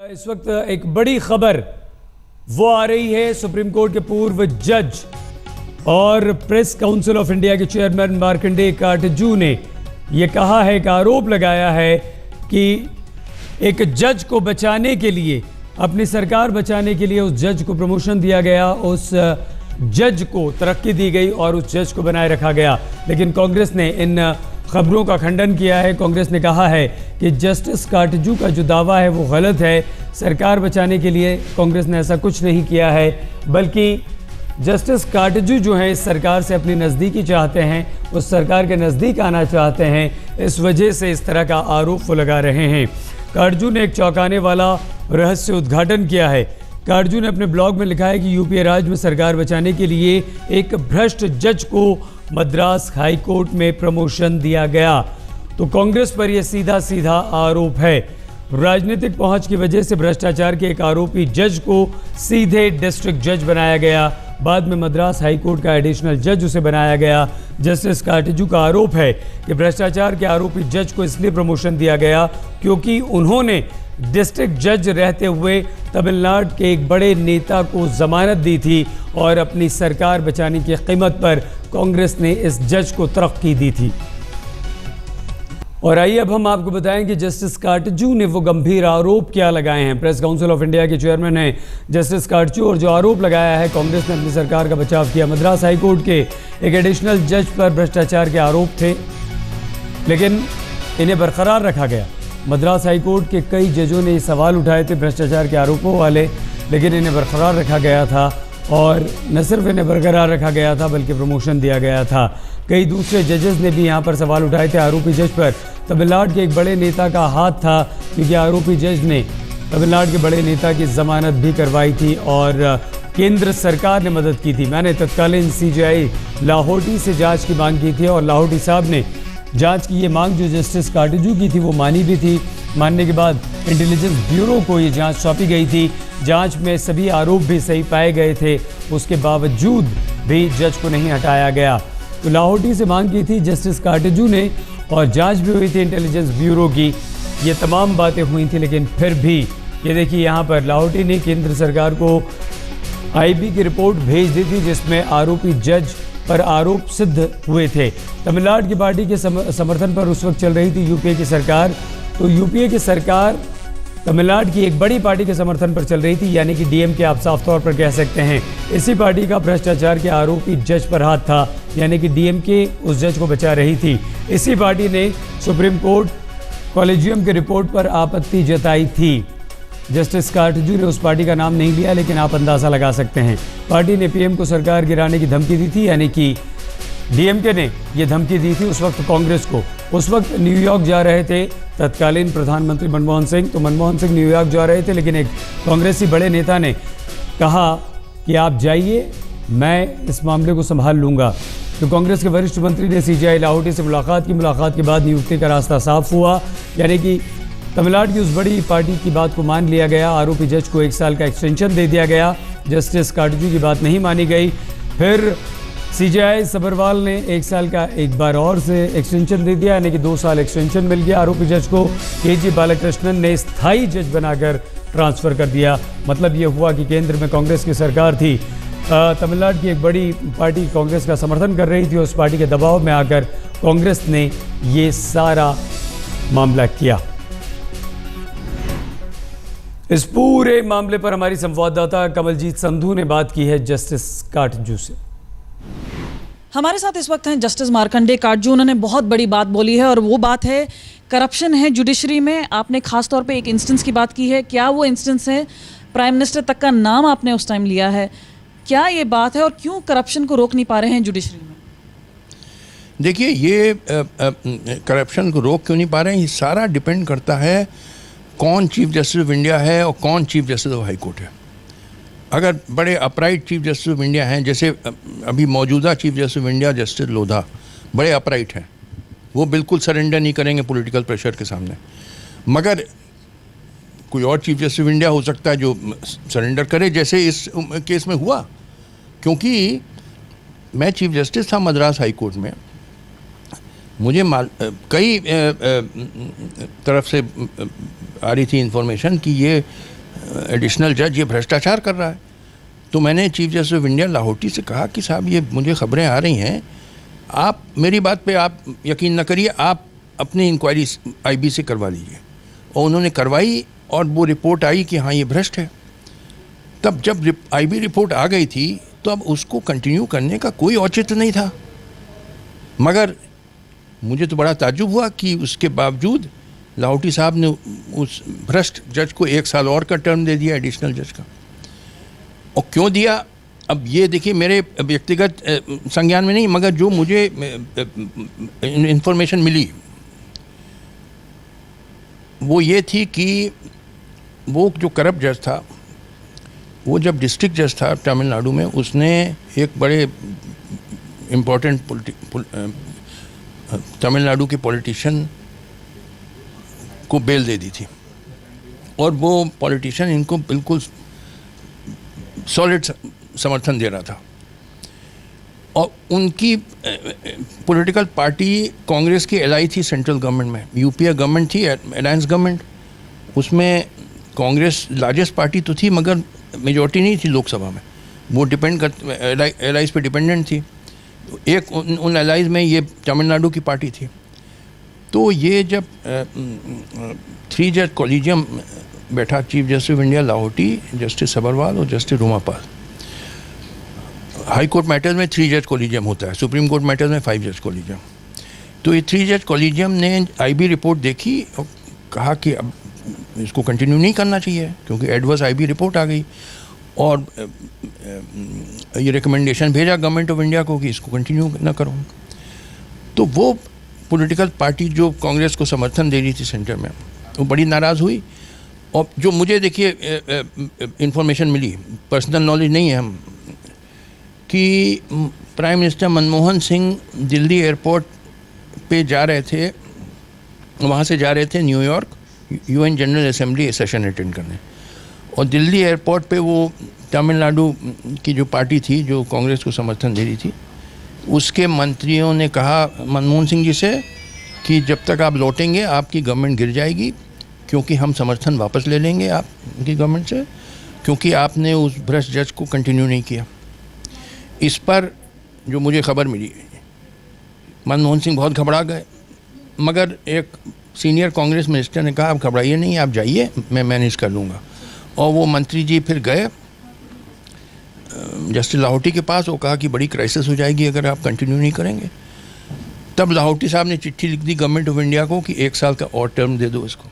इस वक्त एक बड़ी खबर वो आ रही है। सुप्रीम कोर्ट के पूर्व जज और प्रेस काउंसिल ऑफ इंडिया के चेयरमैन मार्कंडेय काटजू ने यह कहा है कि आरोप लगाया है कि एक जज को बचाने के लिए, अपनी सरकार बचाने के लिए उस जज को प्रमोशन दिया गया, उस जज को तरक्की दी गई और उस जज को बनाए रखा गया। लेकिन कांग्रेस ने इन खबरों का खंडन किया है। कांग्रेस ने कहा है कि जस्टिस काटजू का जो दावा है वो गलत है। सरकार बचाने के लिए कांग्रेस ने ऐसा कुछ नहीं किया है, बल्कि जस्टिस काटजू जो है इस सरकार से अपनी नज़दीकी चाहते हैं, उस सरकार के नज़दीक आना चाहते हैं। इस वजह से इस तरह का आरोप वो लगा रहे हैं। काटजू ने एक चौंकाने वाला रहस्य उद्घाटन किया है। काटजू ने अपने ब्लॉग में लिखा है कि यूपीए राज में सरकार बचाने के लिए एक भ्रष्ट जज को मद्रास हाई कोर्ट में प्रमोशन दिया गया। तो कांग्रेस पर यह सीधा सीधा आरोप है। राजनीतिक पहुंच की वजह से भ्रष्टाचार के एक आरोपी जज को सीधे डिस्ट्रिक्ट जज बनाया गया। बाद में मद्रास हाई कोर्ट का एडिशनल जज उसे बनाया गया। जस्टिस काटजू का आरोप है कि भ्रष्टाचार के आरोपी जज को इसलिए प्रमोशन दिया गया क्योंकि उन्होंने डिस्ट्रिक्ट जज रहते हुए तमिलनाडु के एक बड़े नेता को जमानत दी थी और अपनी सरकार बचाने की कीमत पर कांग्रेस ने इस जज को तरक्की दी थी। और आइए अब हम आपको बताएं कि जस्टिस काटजू ने वो गंभीर आरोप क्या लगाए हैं। प्रेस काउंसिल ऑफ इंडिया के चेयरमैन हैं जस्टिस काटजू, और जो आरोप लगाया है, कांग्रेस ने अपनी सरकार का बचाव किया। मद्रास हाई कोर्ट के एक एडिशनल जज पर भ्रष्टाचार के आरोप थे, लेकिन इन्हें बरकरार रखा गया। मद्रास हाई कोर्ट के कई जजों ने ये सवाल उठाए थे भ्रष्टाचार के आरोपों वाले, लेकिन इन्हें बरकरार रखा गया था। और न सिर्फ इन्हें बरकरार रखा गया था बल्कि प्रमोशन दिया गया था। कई दूसरे जजेस ने भी यहाँ पर सवाल उठाए थे। आरोपी जज पर तमिलनाडु के एक बड़े नेता का हाथ था, क्योंकि आरोपी जज ने तमिलनाडु के बड़े नेता की जमानत भी करवाई थी और केंद्र सरकार ने मदद की थी। मैंने तत्कालीन सीजीआई लाहौटी से जाँच की मांग की थी और लाहौटी साहब ने जांच की ये मांग जो जस्टिस काटजू की थी वो मानी भी थी। मानने के बाद इंटेलिजेंस ब्यूरो को ये जांच सौंपी गई थी। जांच में सभी आरोप भी सही पाए गए थे, उसके बावजूद भी जज को नहीं हटाया गया। तो लाहौटी से मांग की थी जस्टिस काटजू ने, और जांच भी हुई थी इंटेलिजेंस ब्यूरो की। ये तमाम बातें हुई थी, लेकिन फिर भी ये देखिए यहाँ पर लाहौटी ने केंद्र सरकार को आईबी की रिपोर्ट भेज दी थी जिसमें आरोपी जज पर आरोप सिद्ध हुए थे। तमिलनाडु की पार्टी के समर्थन पर उस वक्त चल रही थी यूपीए की सरकार। तो यूपीए की सरकार तमिलनाडु की एक बड़ी पार्टी के समर्थन पर चल रही थी, यानी कि डीएमके आप साफ तौर पर कह सकते हैं। इसी पार्टी का भ्रष्टाचार के आरोपी जज पर हाथ था, यानी कि डीएमके उस जज को बचा रही थी। इसी पार्टी ने सुप्रीम कोर्ट कॉलेजियम की रिपोर्ट पर आपत्ति जताई थी। जस्टिस काटजू ने उस पार्टी का नाम नहीं लिया, लेकिन आप अंदाज़ा लगा सकते हैं। पार्टी ने पीएम को सरकार गिराने की धमकी दी थी, यानी कि डीएमके ने यह धमकी दी थी उस वक्त कांग्रेस को। उस वक्त न्यूयॉर्क जा रहे थे तत्कालीन प्रधानमंत्री मनमोहन सिंह। तो मनमोहन सिंह न्यूयॉर्क जा रहे थे, लेकिन एक कांग्रेसी बड़े नेता ने कहा कि आप जाइए, मैं इस मामले को संभाल लूँगा। तो कांग्रेस के वरिष्ठ मंत्री ने सीजीआई लाहौटी से मुलाकात की। मुलाकात के बाद नियुक्ति का रास्ता साफ हुआ, यानी कि तमिलनाडु की उस बड़ी पार्टी की बात को मान लिया गया। आरोपी जज को 1 साल का एक्सटेंशन दे दिया गया। जस्टिस काटजू की बात नहीं मानी गई। फिर सीजीआई सबरवाल ने 1 साल का एक बार और से एक्सटेंशन दे दिया, यानी कि 2 साल एक्सटेंशन मिल गया। आरोपी जज को केजी बालाकृष्णन ने स्थायी जज बनाकर ट्रांसफ़र कर दिया। मतलब ये हुआ कि केंद्र में कांग्रेस की सरकार थी, तमिलनाडु की एक बड़ी पार्टी कांग्रेस का समर्थन कर रही थी। उस पार्टी के दबाव में आकर कांग्रेस ने ये सारा मामला किया। इस पूरे मामले पर हमारी संवाददाता कमलजीत संधू ने बात की है जस्टिस काटजू से। हमारे साथ इस वक्त हैं जस्टिस मार्कंडेय काटजू। उन्होंने बहुत बड़ी बात बोली है और वो बात है करप्शन है जुडिशरी में। आपने खास तौर पे एक इंस्टेंस की बात की है। क्या वो इंस्टेंस है? प्राइम मिनिस्टर तक का नाम आपने उस टाइम लिया है। क्या ये बात है और क्यों करप्शन को रोक नहीं पा रहे हैं जुडिशरी में? देखिए, ये करप्शन को रोक क्यों नहीं पा रहे हैं, ये सारा डिपेंड करता है कौन चीफ जस्टिस ऑफ इंडिया है और कौन chief justice of high court है। अगर बड़े upright chief justice of India हैं, जैसे अभी मौजूदा chief justice of India justice Lodha बड़े अपराइट हैं, वो बिल्कुल सरेंडर नहीं करेंगे पॉलिटिकल प्रेशर के सामने। मगर कोई और चीफ जस्टिस ऑफ इंडिया हो सकता है जो सरेंडर करे, जैसे इस केस में हुआ। क्योंकि मैं चीफ जस्टिस था मद्रास हाई कोर्ट में, मुझे कई तरफ से आ रही थी इन्फॉर्मेशन कि ये एडिशनल जज ये भ्रष्टाचार कर रहा है। तो मैंने chief justice of India Lahoti से कहा कि साहब ये मुझे खबरें आ रही हैं, आप मेरी बात पे आप यकीन न करिए, आप अपनी इंक्वायरी आईबी से करवा लीजिए। और उन्होंने करवाई और वो रिपोर्ट आई कि हाँ ये भ्रष्ट है। तब जब आईबी रिपोर्ट आ गई थी तो अब उसको कंटिन्यू करने का कोई औचित्य नहीं था। मगर मुझे तो बड़ा ताज्जुब हुआ कि उसके बावजूद लाहौटी साहब ने उस भ्रष्ट जज को 1 साल और का टर्म दे दिया, एडिशनल जज का। और क्यों दिया, अब ये देखिए मेरे व्यक्तिगत संज्ञान में नहीं, मगर जो मुझे इंफॉर्मेशन मिली वो ये थी कि वो जो करप्ट जज था, वो जब डिस्ट्रिक्ट जज था तमिलनाडु में, उसने एक बड़े इम्पोर्टेंट तमिलनाडु के पॉलिटिशियन को बेल दे दी थी। और वो पॉलिटिशियन इनको बिल्कुल सॉलिड समर्थन दे रहा था। और उनकी पॉलिटिकल पार्टी कांग्रेस की एलाई थी सेंट्रल गवर्नमेंट में, यूपीए गवर्नमेंट थी, अलायंस गवर्नमेंट। उसमें कांग्रेस लार्जेस्ट पार्टी तो थी मगर मेजॉरिटी नहीं थी लोकसभा में। वो डिपेंड कर एलाइज पे डिपेंडेंट थी। एक उन एलाइज में ये तमिलनाडु की पार्टी थी। तो ये जब 3 जज कॉलेजियम बैठा, chief justice of India Lahoti, justice Sabharwal और जस्टिस रोमापाल। हाई कोर्ट मैटर्स में 3 जज कॉलेजियम होता है, सुप्रीम कोर्ट मैटर्स में 5 जज कॉलेजियम। तो ये 3 जज कॉलेजियम ने आईबी रिपोर्ट देखी और कहा कि अब इसको कंटिन्यू नहीं करना चाहिए क्योंकि एडवर्स आईबी रिपोर्ट आ गई। और ये रिकमेंडेशन भेजा गवर्नमेंट ऑफ इंडिया को कि इसको कंटिन्यू ना करो। तो वो पॉलिटिकल पार्टी जो कांग्रेस को समर्थन दे रही थी सेंटर में, वो बड़ी नाराज़ हुई। और जो मुझे देखिए इंफॉर्मेशन मिली, पर्सनल नॉलेज नहीं है हम, कि prime minister Manmohan Singh Delhi airport पे जा रहे थे, वहाँ से जा रहे थे New York UN general assembly session attend करने। और दिल्ली एयरपोर्ट पे वो तमिलनाडु की जो पार्टी थी जो कांग्रेस को समर्थन दे रही थी, उसके मंत्रियों ने कहा मनमोहन सिंह जी से कि जब तक आप लौटेंगे आपकी गवर्नमेंट गिर जाएगी, क्योंकि हम समर्थन वापस ले लेंगे आपकी गवर्नमेंट से, क्योंकि आपने उस भ्रष्ट जज को कंटिन्यू नहीं किया। इस पर जो मुझे खबर मिली, मनमोहन सिंह बहुत घबरा गए। मगर एक सीनियर कांग्रेस मिनिस्टर ने कहा आप घबराइए नहीं, आप जाइए, मैं मैनेज कर लूँगा। और वो मंत्री जी फिर गए जस्टिस लाहौटी के पास। वो कहा कि बड़ी क्राइसिस हो जाएगी अगर आप कंटिन्यू नहीं करेंगे। तब लाहौटी साहब ने चिट्ठी लिख दी गवर्नमेंट ऑफ इंडिया को कि 1 साल का और टर्म दे दो इसको।